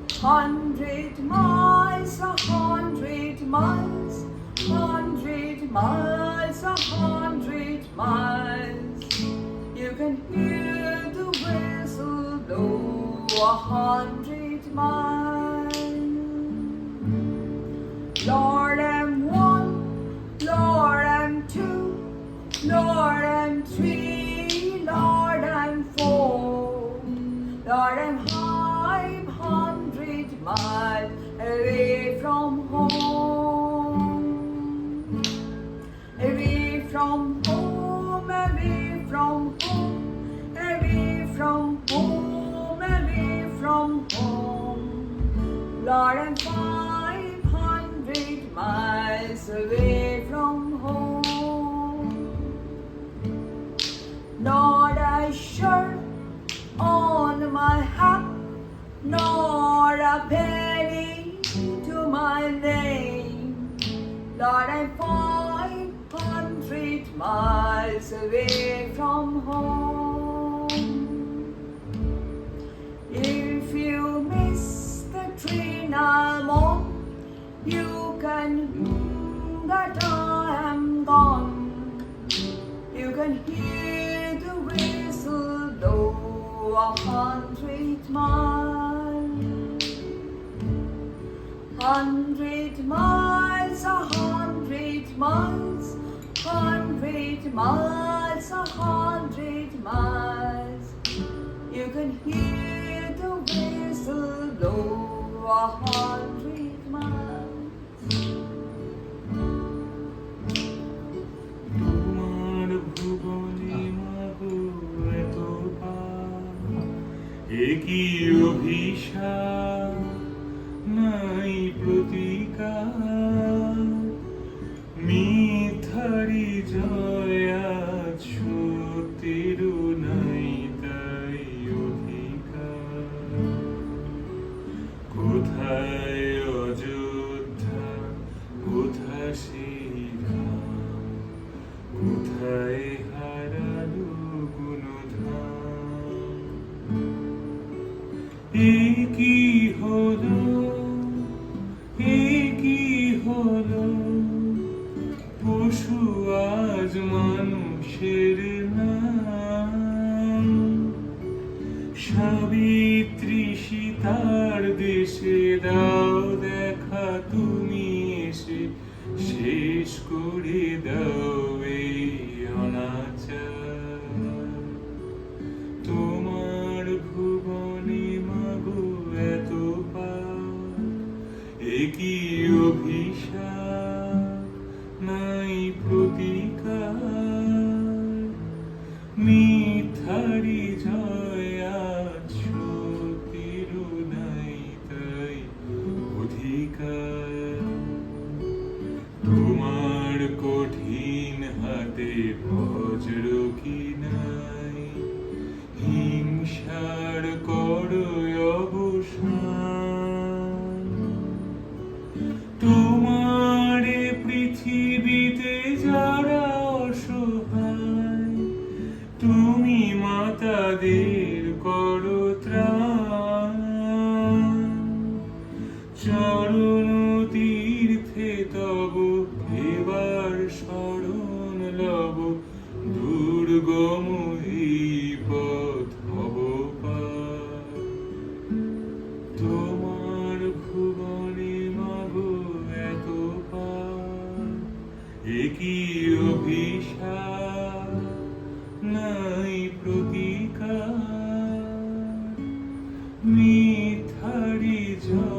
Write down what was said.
100 miles, 100 miles, 100 miles, 100 miles. You can hear the whistle blow 100 miles. Lord, I'm one, Lord, I'm two, Lord, I'm three, Lord, I'm four, Lord, I'm 500 miles away from home, away from home, away from home, away from home, away from home. Lord, I'm 500 miles away from home. Not a shirt on my hat, nor a penny to my name. Lord, I'm 500 miles away from home. If you miss the train I'm on, you can know that I am gone. You can hear the whistle blow 100 miles. 100 miles, 100 miles, 100 miles, 100 miles. You can hear the whistle blow 100 miles. তোমার ভুবনে মাগো এত পার, একই অভিশাপ নাই প্রতিকার। মিথ্যারি জয় আজ সত্যেরও নাই তাই অধিকার। কোথায় অযোধ্যা, কোথা শ্রীরাম, কোথায় হারালো গুণধাম। এ কি হলো, এ কি হলো, পশু আজ মানুষের নাম। সাবিত্রী সীতার দেশে দাও দেখা তুমি এসে, শেষ করে দাও এই অনাচার। তোমার ভুবনে মাগো এত পার, একই অভিশাপ নাই প্রতিকার। মিথ্যারি জয় আজ সত্যেরও নাই তাই অধিকার। তোমার কঠিন হাতে বজ্র কি নাই, হিংসার করো অবসান। তোমার এ পৃথিবীতে যারা অসহায়, তুমি মাতাদের করো ত্রাণ। চরণ তীর্থে তব এবার শরণ লব, দুর্গম এই পথ হব পার। তোমার ভুবনে মাগো এত পার, একই অভিশাপ নাই প্রতিকার। মিথ্যারি জয়